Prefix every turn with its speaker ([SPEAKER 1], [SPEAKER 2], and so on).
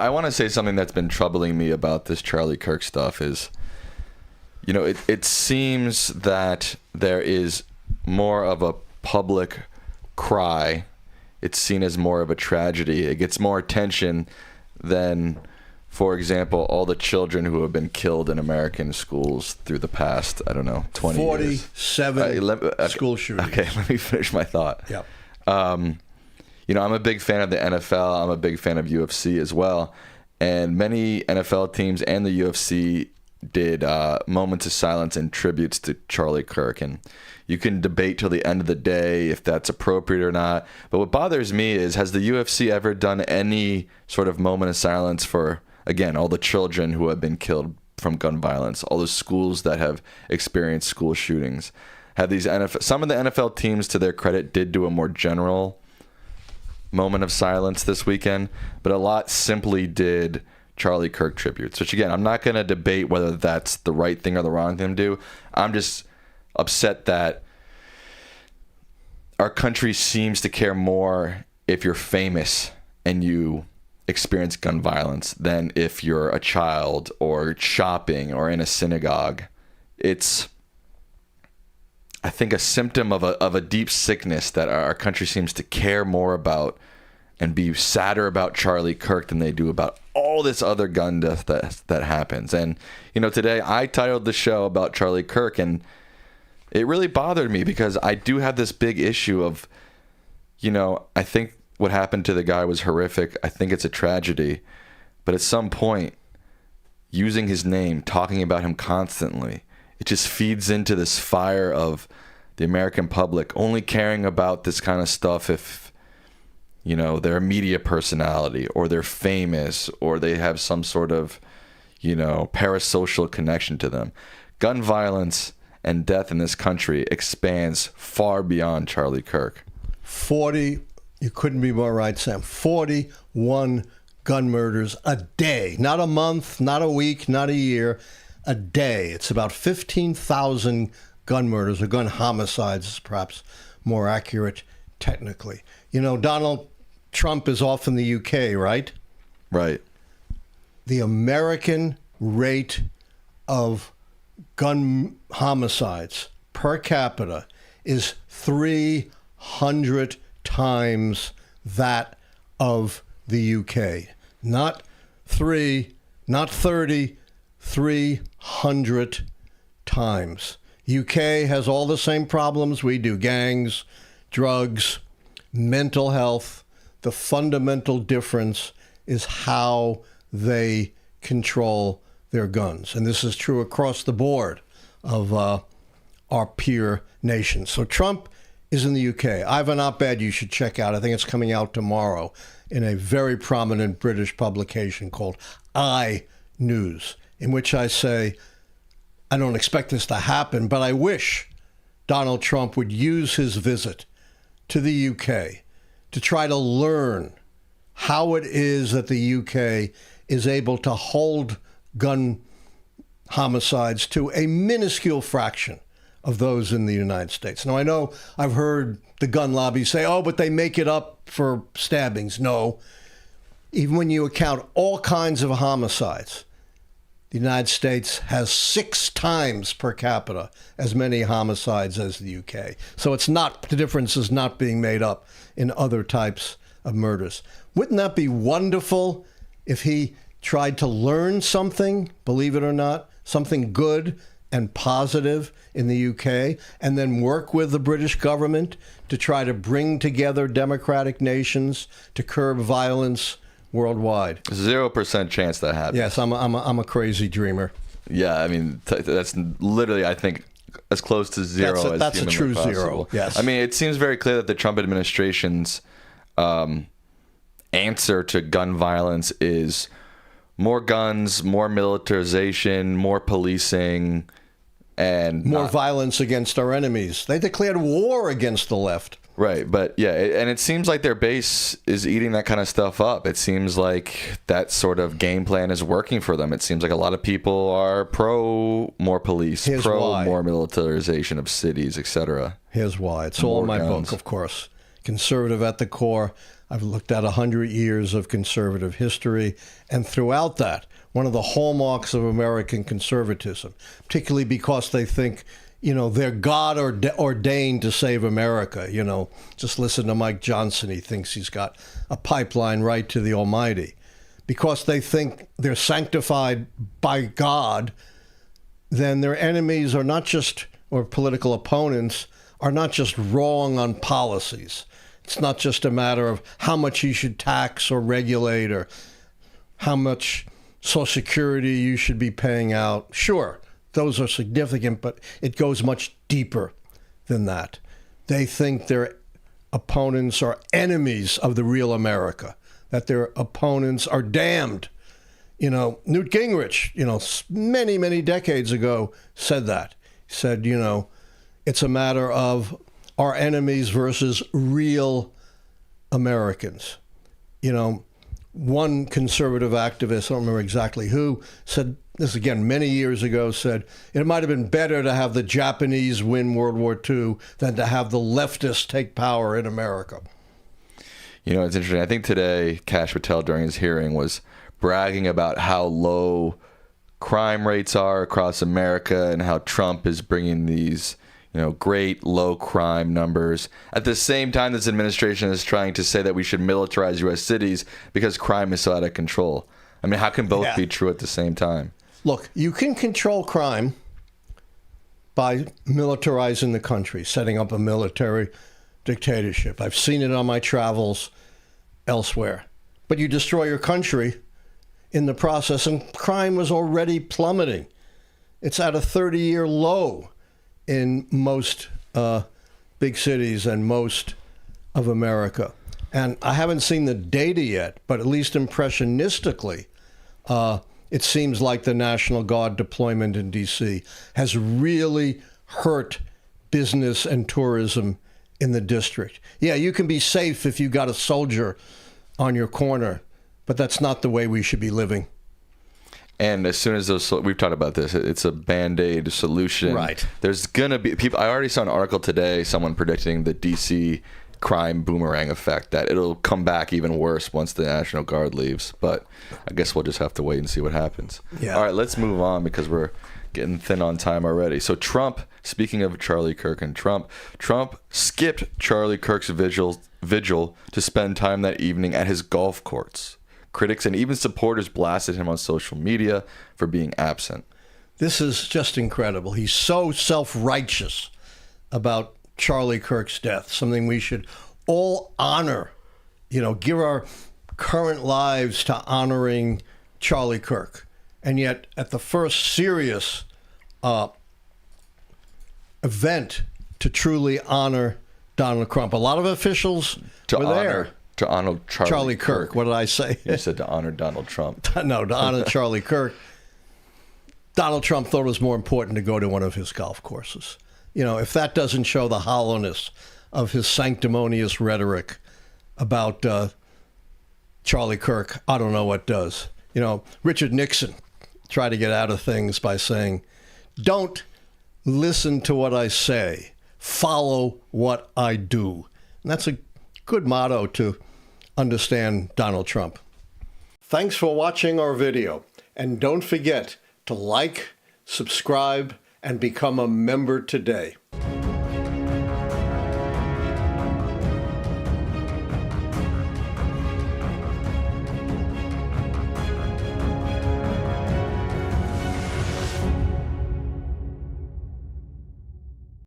[SPEAKER 1] I want to say something that's been troubling me about this Charlie Kirk stuff is, it seems that there is more of a public cry. It's seen as more of a tragedy. It gets more attention than, for example, all the children who have been killed in American schools through the past, 20 years.
[SPEAKER 2] 47 school shootings.
[SPEAKER 1] Okay, let me finish my thought.
[SPEAKER 2] Yep.
[SPEAKER 1] I'm a big fan of the NFL. I'm a big fan of UFC as well. And many NFL teams and the UFC did moments of silence and tributes to Charlie Kirk. And you can debate till the end of the day if that's appropriate or not. But what bothers me is, has the UFC ever done any sort of moment of silence for, again, all the children who have been killed from gun violence, all the schools that have experienced school shootings? Have these some of the NFL teams, to their credit, did do a more general moment of silence this weekend, but a lot simply did Charlie Kirk tributes, which, again, I'm not going to debate whether that's the right thing or the wrong thing to do. I'm just upset that our country seems to care more if you're famous and you experience gun violence than if you're a child or shopping or in a synagogue. It's, I think, a symptom of a deep sickness that our country seems to care more about and be sadder about Charlie Kirk than they do about all this other gun death that happens. And, today I titled the show about Charlie Kirk, and it really bothered me because I do have this big issue of, I think what happened to the guy was horrific. I think it's a tragedy. But at some point, using his name, talking about him constantly, it just feeds into this fire of the American public only caring about this kind of stuff if, they're a media personality or they're famous or they have some sort of, parasocial connection to them. Gun violence and death in this country expands far beyond Charlie Kirk.
[SPEAKER 2] You couldn't be more right, Sam. 41 gun murders a day. Not a month, not a week, not a year. A day. It's about 15,000 gun murders, or gun homicides is perhaps more accurate technically. Donald Trump is off in the UK, right?
[SPEAKER 1] Right.
[SPEAKER 2] The American rate of gun homicides per capita is 300 times that of the UK. Not 3, not 30, 300 times. UK has all the same problems we do: gangs, drugs, mental health. The fundamental difference is how they control their guns. And this is true across the board of our peer nations. So Trump is in the UK. I have an op-ed you should check out. I think it's coming out tomorrow in a very prominent British publication called iNews, in which I say, I don't expect this to happen, but I wish Donald Trump would use his visit to the UK to try to learn how it is that the UK is able to hold gun homicides to a minuscule fraction of those in the United States. Now, I know I've heard the gun lobby say, but they make it up for stabbings. No. Even when you account all kinds of homicides, the United States has 6 times per capita as many homicides as the UK. So the difference is not being made up in other types of murders. Wouldn't that be wonderful if he tried to learn something, believe it or not, something good and positive in the UK, and then work with the British government to try to bring together democratic nations to curb violence worldwide?
[SPEAKER 1] 0% chance that happens.
[SPEAKER 2] Yes, I'm a crazy dreamer.
[SPEAKER 1] Yeah, I mean, that's literally, I think, as close to zero as
[SPEAKER 2] that's a true
[SPEAKER 1] possible.
[SPEAKER 2] Zero. Yes.
[SPEAKER 1] I mean, it seems very clear that the Trump administration's answer to gun violence is more guns, more militarization, more policing, and
[SPEAKER 2] more violence against our enemies. They declared war against the left.
[SPEAKER 1] Right, but yeah, and it seems like their base is eating that kind of stuff up. It seems like that sort of game plan is working for them. It seems like a lot of people are pro more police, more militarization of cities, etc.
[SPEAKER 2] Here's why. It's all in my book, of course. conservative at the core. I've looked at 100 years of conservative history, and throughout that, one of the hallmarks of American conservatism, particularly because they think, they're God ordained to save America. Just listen to Mike Johnson. He thinks he's got a pipeline right to the Almighty. Because they think they're sanctified by God, then their enemies are not just, or political opponents, are not just wrong on policies. It's not just a matter of how much you should tax or regulate or how much Social Security you should be paying out. Sure, those are significant, but it goes much deeper than that. They think their opponents are enemies of the real America, that their opponents are damned. Newt Gingrich, many, many decades ago said that. He said, it's a matter of our enemies versus real Americans. One conservative activist, I don't remember exactly who, said this again many years ago, said it might have been better to have the Japanese win World War II than to have the leftists take power in America.
[SPEAKER 1] It's interesting. I think today Kash Patel during his hearing was bragging about how low crime rates are across America and how Trump is bringing these great low crime numbers. At the same time, this administration is trying to say that we should militarize U.S. cities because crime is so out of control. I mean, how can both be true at the same time?
[SPEAKER 2] Look, you can control crime by militarizing the country, setting up a military dictatorship. I've seen it on my travels elsewhere. But you destroy your country in the process, and crime was already plummeting. It's at a 30-year low in most big cities and most of America. And I haven't seen the data yet, but at least impressionistically, it seems like the National Guard deployment in D.C. has really hurt business and tourism in the district. Yeah, you can be safe if you got a soldier on your corner, but that's not the way we should be living.
[SPEAKER 1] And as soon as we've talked about this, it's a Band-Aid solution.
[SPEAKER 2] Right. There's
[SPEAKER 1] going to be people. I already saw an article today, someone predicting the DC crime boomerang effect, that it'll come back even worse once the National Guard leaves. But I guess we'll just have to wait and see what happens.
[SPEAKER 2] Yeah.
[SPEAKER 1] All right, let's move on because we're getting thin on time already. So Trump, speaking of Charlie Kirk and Trump skipped Charlie Kirk's vigil to spend time that evening at his golf course. Critics and even supporters blasted him on social media for being absent.
[SPEAKER 2] This is just incredible. He's so self-righteous about Charlie Kirk's death, something we should all honor, give our current lives to honoring Charlie Kirk. And yet, at the first serious event to truly honor Donald Trump, a lot of officials were there.
[SPEAKER 1] To honor Charlie Kirk.
[SPEAKER 2] What did I say?
[SPEAKER 1] You said to honor Donald Trump.
[SPEAKER 2] No, to honor Charlie Kirk. Donald Trump thought it was more important to go to one of his golf courses. If that doesn't show the hollowness of his sanctimonious rhetoric about Charlie Kirk, I don't know what does. Richard Nixon tried to get out of things by saying, don't listen to what I say, follow what I do. And that's a good motto to understand Donald Trump. Thanks for watching our video. And don't forget to like, subscribe, and become a member today.